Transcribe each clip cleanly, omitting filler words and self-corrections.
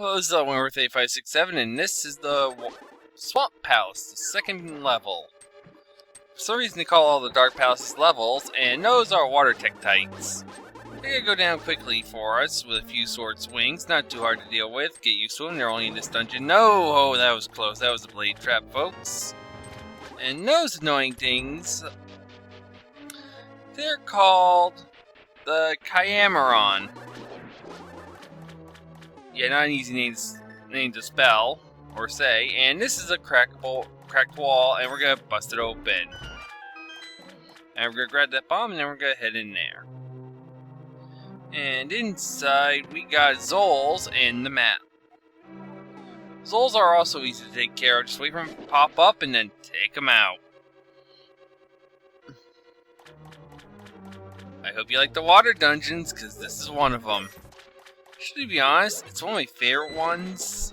Well, this is Wentworth 8567, and this is the Swamp Palace, the second level. For some reason they call all the Dark Palaces levels, and those are water Tektites. They're gonna go down quickly for us with a few sword swings, not too hard to deal with. Get used to them, they're only in this dungeon. No! Oh, that was close, that was a blade trap, folks. And those annoying things, they're called the Chiamaron. Yeah, not an easy name to spell or say. And this is a cracked wall, and we're gonna bust it open. And we're gonna grab that bomb, and then we're gonna head in there. And inside, we got Zoles in the map. Zoles are also easy to take care of. Just wait for them to pop up, and then take them out. I hope you like the water dungeons, because this is one of them. To be honest, it's one of my favorite ones.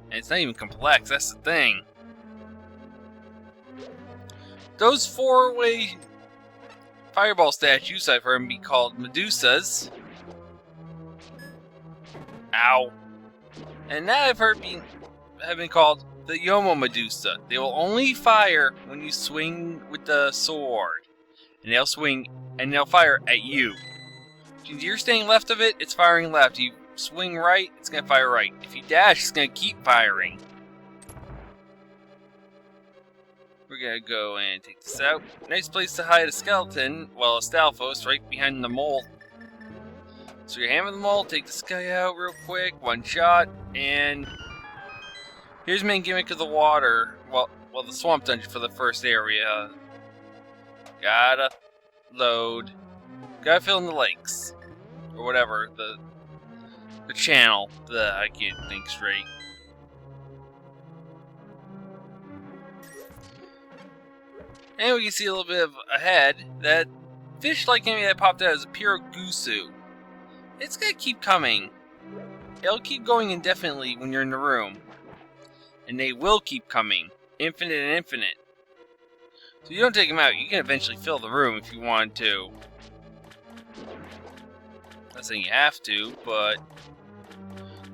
And it's not even complex, that's the thing. Those four-way fireball statues I've heard be called Medusas. Ow. And that I've heard have been called the Yomo Medusa. They will only fire when you swing with the sword. And they'll swing and they'll fire at you. If you're staying left of it, it's firing left. You swing right, it's going to fire right. If you dash, it's going to keep firing. We're going to go and take this out. Nice place to hide a skeleton. Well, a Stalfos right behind the mole. So you hammer the mole, take this guy out real quick. One shot. And here's the main gimmick of the water. Well, the swamp dungeon for the first area. Gotta load. Gotta fill in the lakes. Or whatever, the channel. I can't think straight. And we can see a little bit of ahead that fish-like enemy that popped out is a Pyrogusu. It's gonna keep coming. It'll keep going indefinitely when you're in the room. And they will keep coming. Infinite and infinite. So you don't take them out, you can eventually fill the room if you want to. Not saying you have to, but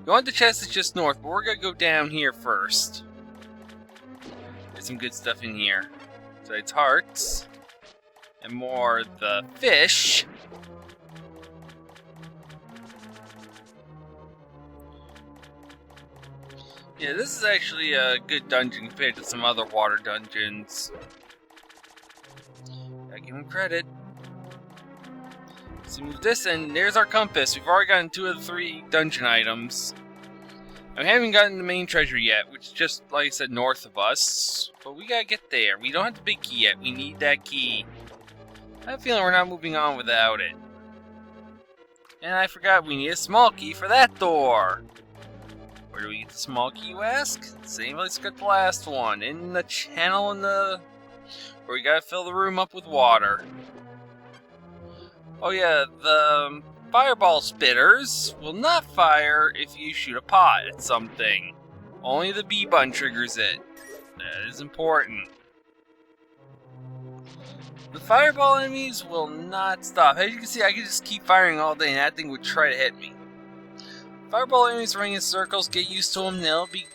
you want the chest that's just north, but we're gonna go down here first. There's some good stuff in here. So it's hearts and more the fish. Yeah, this is actually a good dungeon compared to some other water dungeons. Gotta give him credit. So move this, and there's our compass. We've already gotten 2 of the 3 dungeon items. I haven't gotten the main treasure yet, which is just, like I said, north of us. But we gotta get there. We don't have the big key yet. We need that key. I have a feeling we're not moving on without it. And I forgot we need a small key for that door. Where do we get the small key, you ask? Same place we got the last one. In the channel where we gotta fill the room up with water. Oh yeah, the fireball spitters will not fire if you shoot a pot at something. Only the B button triggers it. That is important. The fireball enemies will not stop. As you can see, I can just keep firing all day and that thing would try to hit me. Fireball enemies running in circles, get used to them. There'll be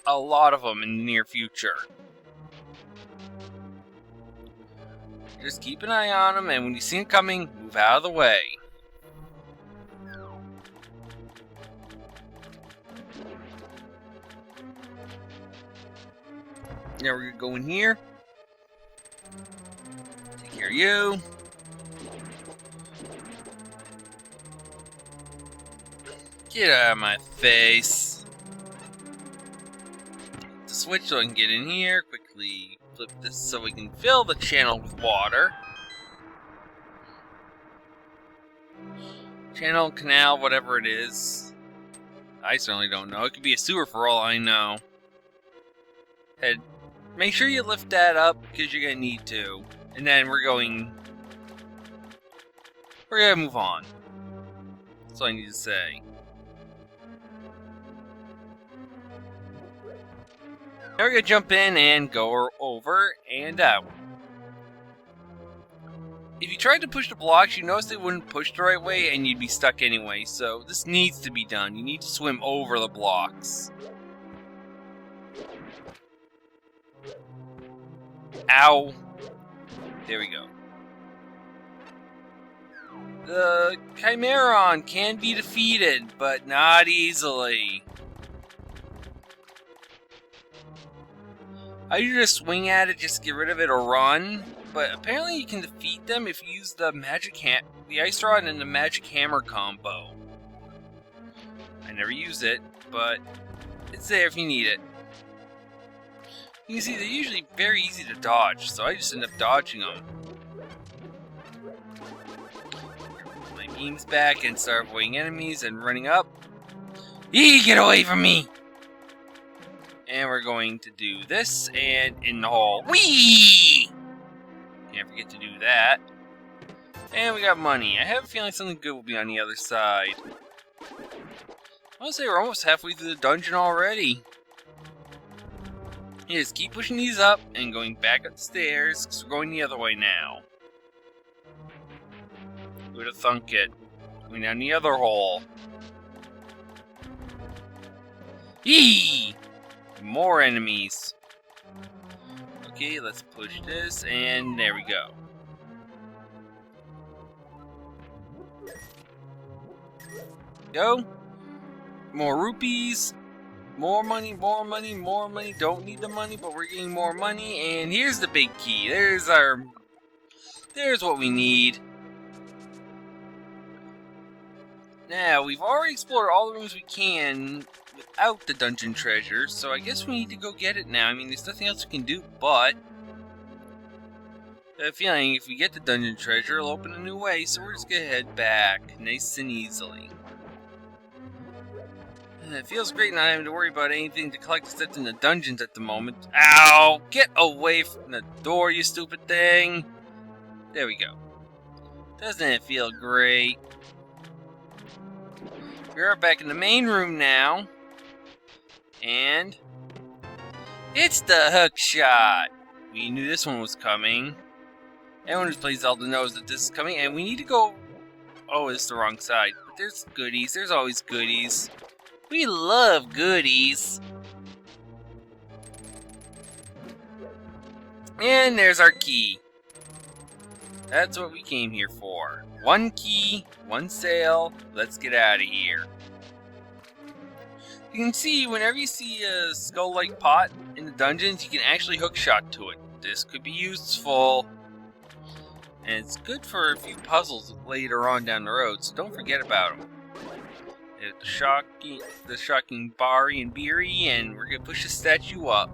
a lot of them in the near future. Just keep an eye on them, and when you see them coming, move out of the way. Now we're gonna go in here. Take care of you. Get out of my face. The switch so I can get in here. Quickly flip this so we can fill the channel with water. Channel, canal, whatever it is. I certainly don't know. It could be a sewer for all I know. Make sure you lift that up because you're going to need to. And then we're going to move on. That's all I need to say. Now we're going to jump in and go over and out. if you tried to push the blocks, you notice they wouldn't push the right way and you'd be stuck anyway. So this needs to be done. You need to swim over the blocks. Ow. There we go. The Chimeron can be defeated, but not easily. I usually just swing at it just to get rid of it or run, but apparently you can defeat them if you use the the ice rod and the magic hammer combo. I never use it, but it's there if you need it. You can see they're usually very easy to dodge, so I just end up dodging them. My beam's back and start avoiding enemies and running up. Yee, get away from me! And we're going to do this, and in the hole. Whee! Can't forget to do that. And we got money. I have a feeling something good will be on the other side. I want to say we're almost halfway through the dungeon already. You just keep pushing these up and going back up the stairs, because we're going the other way now. Who would have thunk it? Going down the other hole. Yee! More enemies. Okay, let's push this, and there we go. Go. More rupees. More money, more money, more money. Don't need the money, but we're getting more money. And here's the big key. There's what we need. Now, we've already explored all the rooms we can without the dungeon treasure, so I guess we need to go get it now. I mean, there's nothing else we can do, but I have a feeling if we get the dungeon treasure, it'll open a new way, so we're just gonna head back, nice and easily. And it feels great not having to worry about anything to collect except in the dungeons at the moment. Ow! Get away from the door, you stupid thing! There we go. Doesn't it feel great? We're back in the main room now. And it's the hook shot. We knew this one was coming. Everyone who plays Zelda knows that this is coming, and we need to go. Oh, it's the wrong side. But there's goodies. There's always goodies. We love goodies. And there's our key. That's what we came here for. One key, one sail. Let's get out of here. You can see, whenever you see a skull-like pot in the dungeons, you can actually hookshot to it. This could be useful. And it's good for a few puzzles later on down the road, so don't forget about them. The shocking Bari and Beery, and we're going to push the statue up.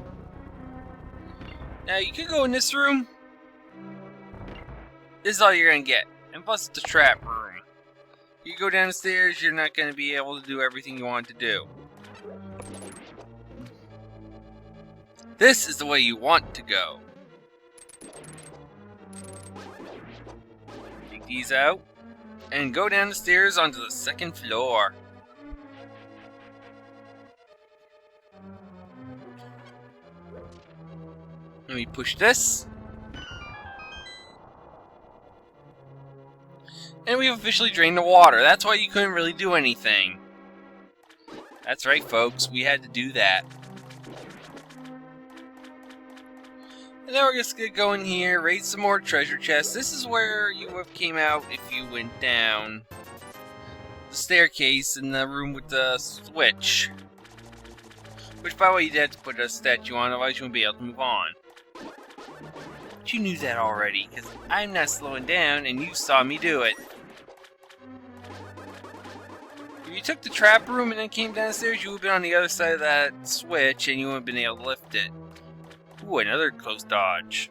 Now, you could go in this room. This is all you're going to get. And plus, it's a trap room. You go down the stairs, you're not going to be able to do everything you want to do. This is the way you want to go. Take these out, and go down the stairs onto the second floor. Let me push this. And we've officially drained the water. That's why you couldn't really do anything. That's right, folks. We had to do that. And now we're just going to go in here, raid some more treasure chests. This is where you would have came out if you went down the staircase in the room with the switch. Which, by the way, you had to put a statue on, otherwise you wouldn't be able to move on. But you knew that already, because I'm not slowing down, and you saw me do it. If you took the trap room and then came downstairs, you would have been on the other side of that switch, and you wouldn't have been able to lift it. Ooh, another close dodge.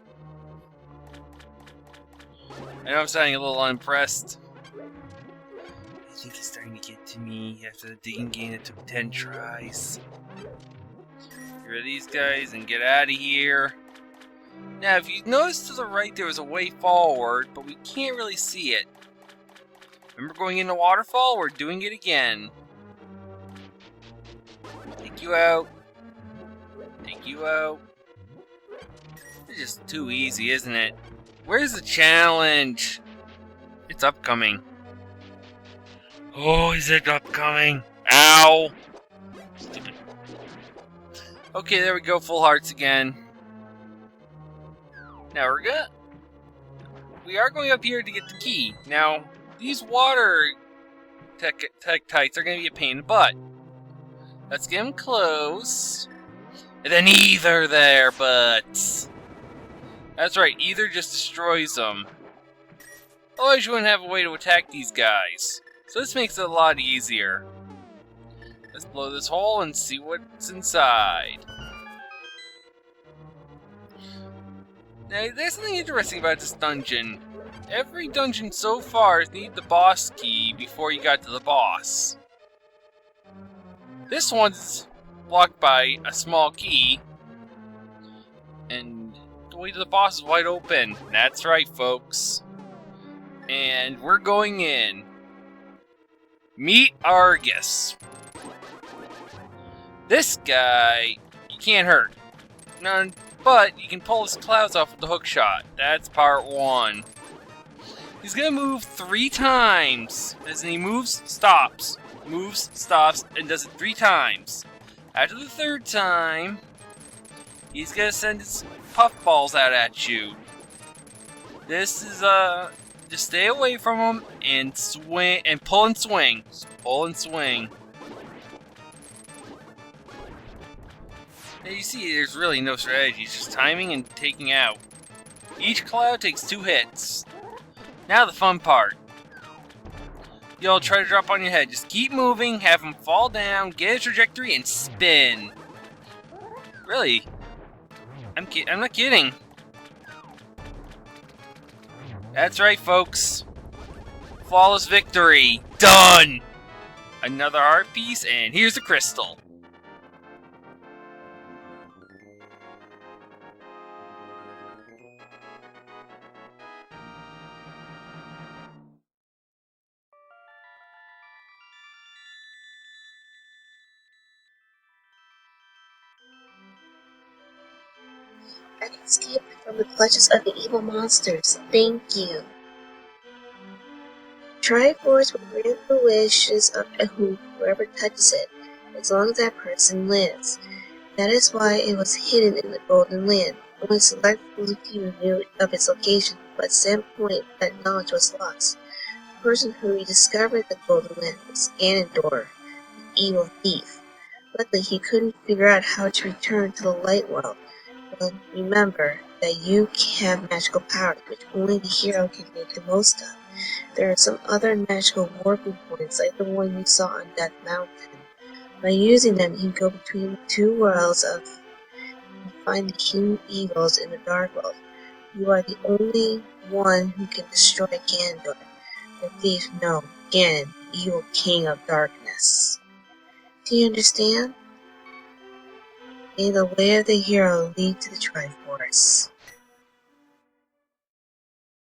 I know I'm sounding a little unimpressed. I think he's starting to get to me after the digging game that took 10 tries. Get rid of these guys and get out of here. Now, if you notice to the right, there was a way forward, but we can't really see it. Remember going in the waterfall? We're doing it again. Take you out. Take you out. It's just too easy, isn't it? Where's the challenge? It's upcoming. Oh, is it upcoming? Ow! Stupid. Okay, there we go. Full hearts again. Now we are going up here to get the key. Now, these water tights are going to be a pain in the butt. Let's get them close. And then Ether there, but... That's right, Ether just destroys them. Otherwise you wouldn't have a way to attack these guys. So this makes it a lot easier. Let's blow this hole and see what's inside. Now, there's something interesting about this dungeon. Every dungeon so far has needed the boss key before you got to the boss. This one's blocked by a small key, and the way to the boss is wide open. That's right, folks. And we're going in. Meet Argus. This guy, you can't hurt. None, but you can pull his clouds off with the hook shot. That's part 1. He's gonna move 3 times. As he moves, stops. Moves, stops, and does it 3 times. After the 3rd time, he's gonna send his puffballs out at you. This is just stay away from him and swing and pull and swing. Pull and swing. Now you see, there's really no strategy. It's just timing and taking out. Each cloud takes 2 hits. Now the fun part. You'll try to drop on your head. Just keep moving, have him fall down, get a trajectory, and spin. Really? I'm not kidding. That's right, folks. Flawless victory. Done! Another art piece, and here's a crystal. I escaped from the clutches of the evil monsters. Thank you. Triforce will grant the wishes of whoever touches it, as long as that person lives. That is why it was hidden in the Golden Land. Only select people knew of its location, but at some point that knowledge was lost. The person who rediscovered the Golden Land was Ganondorf, the evil thief. Luckily, he couldn't figure out how to return to the light world. But remember that you have magical powers, which only the hero can make the most of. There are some other magical warping points, like the one you saw on Death Mountain. By using them, you can go between the 2 worlds and find the hidden evils in the Dark World. You are the only one who can destroy Ganondorf, the thief, no, Ganon, the evil king of darkness. Do you understand? May the way of the hero lead to the Triforce.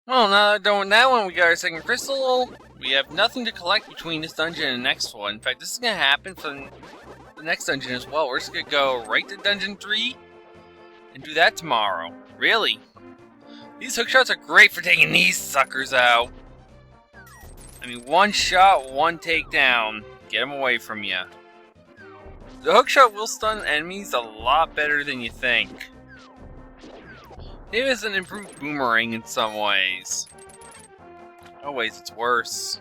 Well, now that done with that one, we got our 2nd crystal. We have nothing to collect between this dungeon and the next one. In fact, this is going to happen for the next dungeon as well. We're just going to go right to Dungeon 3 and do that tomorrow. Really? These hookshots are great for taking these suckers out. I mean, 1 shot, 1 takedown. Get them away from you. The hookshot will stun enemies a lot better than you think. It is an improved boomerang in some ways. Oh ways, it's worse.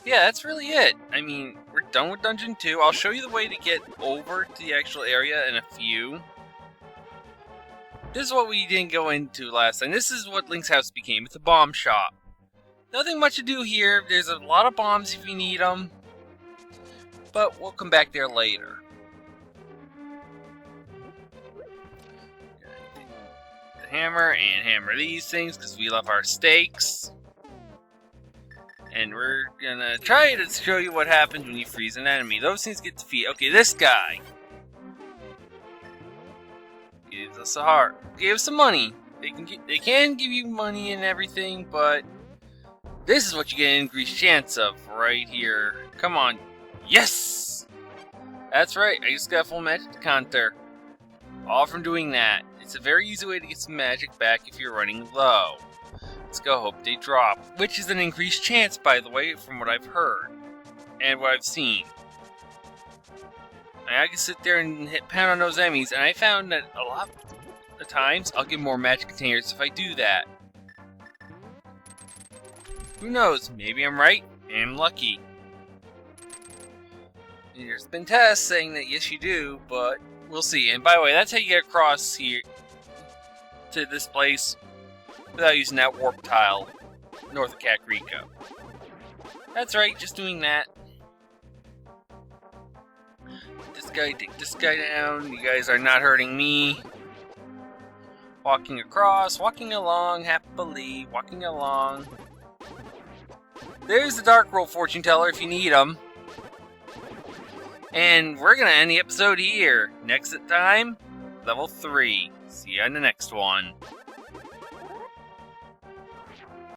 Yeah, that's really it. I mean, we're done with Dungeon 2. I'll show you the way to get over to the actual area in a few. This is what we didn't go into last time. This is what Link's house became. It's a bomb shop. Nothing much to do here. There's a lot of bombs if you need them. But we'll come back there later. The hammer and hammer these things because we love our steaks. And we're gonna try to show you what happens when you freeze an enemy. Those things get defeated. Okay, this guy gives us a heart. Give us some money. They can give you money and everything, but this is what you get an increased chance of right here. Come on. Yes! That's right, I just got full magic counter. All from doing that. It's a very easy way to get some magic back if you're running low. Let's go hope they drop. Which is an increased chance, by the way, from what I've heard. And what I've seen. I can sit there and pound on those enemies, and I found that a lot of the times I'll get more magic containers if I do that. Who knows? Maybe I'm right, and I'm lucky. There's been tests saying that yes you do, but we'll see. And by the way, that's how you get across here to this place without using that warp tile north of Kakariko. That's right, just doing that. This guy, take this guy down. You guys are not hurting me. Walking across, walking along, happily, walking along. There's the Dark World Fortune Teller if you need them. And we're going to end the episode here. Next time, level 3. See you on the next one.